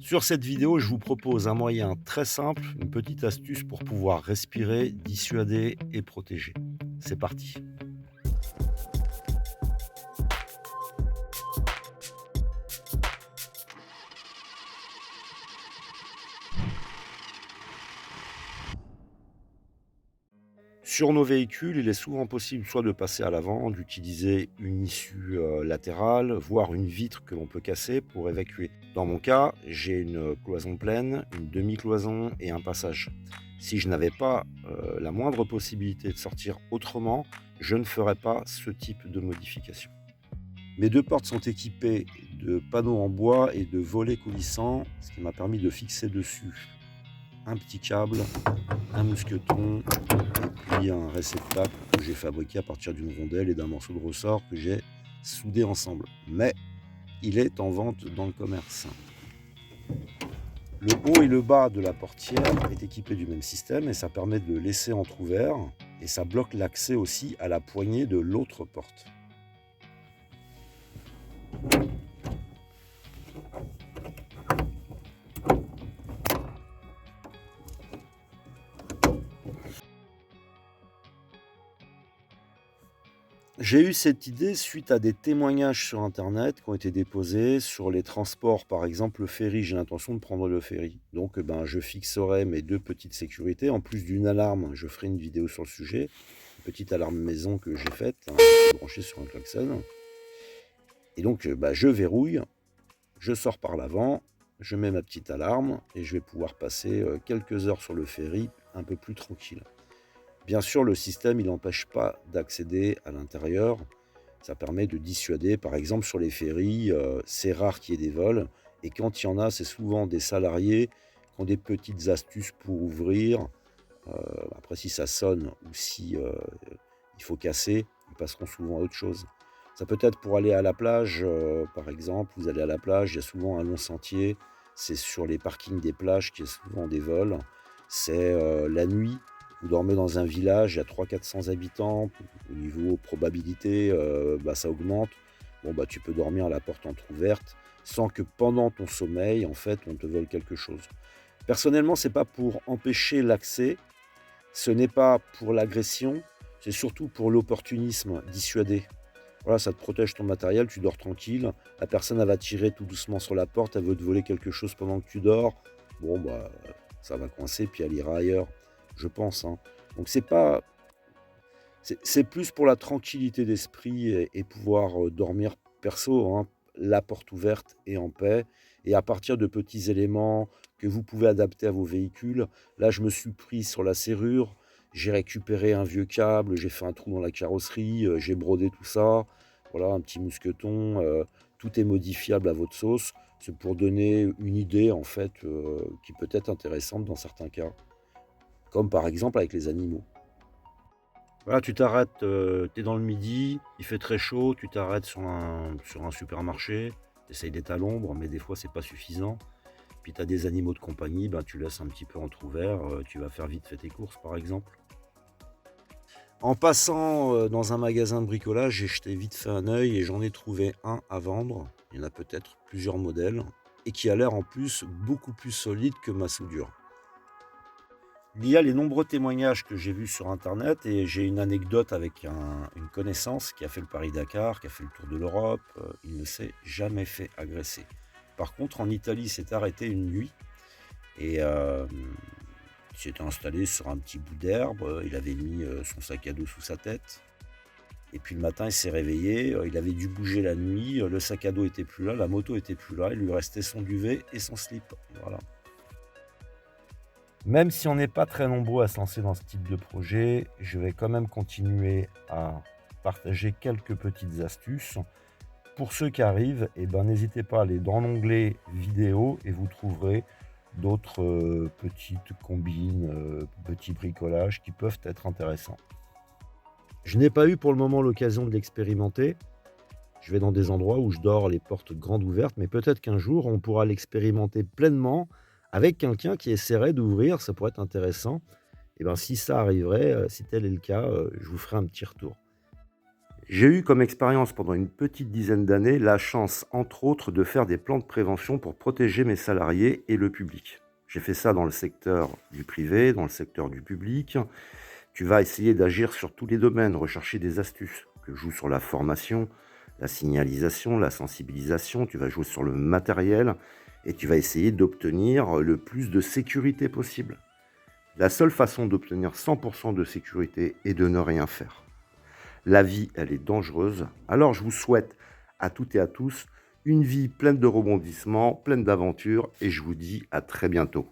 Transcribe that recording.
Sur cette vidéo, je vous propose un moyen très simple, une petite astuce pour pouvoir respirer, dissuader et protéger. C'est parti. Sur nos véhicules, il est souvent possible soit de passer à l'avant, d'utiliser une issue latérale, voire une vitre que l'on peut casser pour évacuer. Dans mon cas, j'ai une cloison pleine, une demi-cloison et un passage. Si je n'avais pas la moindre possibilité de sortir autrement, je ne ferais pas ce type de modification. Mes deux portes sont équipées de panneaux en bois et de volets coulissants, ce qui m'a permis de fixer dessus un petit câble, un mousqueton et puis un réceptacle que j'ai fabriqué à partir d'une rondelle et d'un morceau de ressort que j'ai soudé ensemble. Mais il est en vente dans le commerce. Le haut et le bas de la portière est équipé du même système et ça permet de le laisser entrouvert et ça bloque l'accès aussi à la poignée de l'autre porte. J'ai eu cette idée suite à des témoignages sur internet qui ont été déposés sur les transports, par exemple le ferry. J'ai l'intention de prendre le ferry. Donc je fixerai mes deux petites sécurités. En plus d'une alarme, je ferai une vidéo sur le sujet. Une petite alarme maison que j'ai faite, hein, branchée sur un klaxon. Et donc je verrouille, je sors par l'avant, je mets ma petite alarme et je vais pouvoir passer quelques heures sur le ferry un peu plus tranquille. Bien sûr, le système, il n'empêche pas d'accéder à l'intérieur. Ça permet de dissuader, par exemple, sur les ferries, c'est rare qu'il y ait des vols. Et quand il y en a, c'est souvent des salariés qui ont des petites astuces pour ouvrir. Après, si ça sonne ou si il faut casser, ils passeront souvent à autre chose. Ça peut être pour aller à la plage, par exemple. Vous allez à la plage, il y a souvent un long sentier. C'est sur les parkings des plages qu'il y a souvent des vols. C'est la nuit. Vous dormez dans un village, il y a 300-400 habitants. Au niveau probabilité, ça augmente. Tu peux dormir à la porte entrouverte sans que pendant ton sommeil, en fait, on te vole quelque chose. Personnellement, c'est pas pour empêcher l'accès, ce n'est pas pour l'agression, c'est surtout pour l'opportunisme, dissuader. Voilà, ça te protège ton matériel, tu dors tranquille. La personne, elle va tirer tout doucement sur la porte, elle veut te voler quelque chose pendant que tu dors. Ça va coincer, puis elle ira ailleurs, je pense, hein. Donc c'est plus pour la tranquillité d'esprit et pouvoir dormir perso, hein, la porte ouverte et en paix. Et à partir de petits éléments que vous pouvez adapter à vos véhicules, là je me suis pris sur la serrure, j'ai récupéré un vieux câble, j'ai fait un trou dans la carrosserie, j'ai brodé tout ça. Voilà, un petit mousqueton, tout est modifiable à votre sauce. C'est pour donner une idée en fait qui peut être intéressante dans certains cas, comme par exemple avec les animaux. Voilà, tu t'arrêtes, tu es dans le midi, il fait très chaud, tu t'arrêtes sur un supermarché, tu essayes d'être à l'ombre, mais des fois c'est pas suffisant. Puis tu as des animaux de compagnie, tu laisses un petit peu entrouvert, tu vas faire vite fait tes courses par exemple. En passant, dans un magasin de bricolage, j'ai jeté vite fait un œil et j'en ai trouvé un à vendre. Il y en a peut-être plusieurs modèles et qui a l'air en plus beaucoup plus solide que ma soudure. Il y a les nombreux témoignages que j'ai vus sur internet et j'ai une anecdote avec une connaissance qui a fait le Paris-Dakar, qui a fait le tour de l'Europe. Il ne s'est jamais fait agresser. Par contre, en Italie, il s'est arrêté une nuit et il s'était installé sur un petit bout d'herbe. Il avait mis son sac à dos sous sa tête. Et puis le matin, il s'est réveillé. Il avait dû bouger la nuit. Le sac à dos était plus là, la moto était plus là. Il lui restait son duvet et son slip. Voilà. Même si on n'est pas très nombreux à se lancer dans ce type de projet, je vais quand même continuer à partager quelques petites astuces. Pour ceux qui arrivent, n'hésitez pas à aller dans l'onglet vidéo et vous trouverez d'autres petites combines, petits bricolages qui peuvent être intéressants. Je n'ai pas eu pour le moment l'occasion de l'expérimenter. Je vais dans des endroits où je dors les portes grandes ouvertes, mais peut-être qu'un jour on pourra l'expérimenter pleinement avec quelqu'un qui essaierait d'ouvrir, ça pourrait être intéressant. Si ça arriverait, si tel est le cas, je vous ferai un petit retour. J'ai eu comme expérience pendant une petite dizaine d'années la chance, entre autres, de faire des plans de prévention pour protéger mes salariés et le public. J'ai fait ça dans le secteur du privé, dans le secteur du public. Tu vas essayer d'agir sur tous les domaines, rechercher des astuces. Tu joues sur la formation, la signalisation, la sensibilisation, tu vas jouer sur le matériel et tu vas essayer d'obtenir le plus de sécurité possible. La seule façon d'obtenir 100% de sécurité est de ne rien faire. La vie, elle est dangereuse. Alors je vous souhaite à toutes et à tous une vie pleine de rebondissements, pleine d'aventures et je vous dis à très bientôt.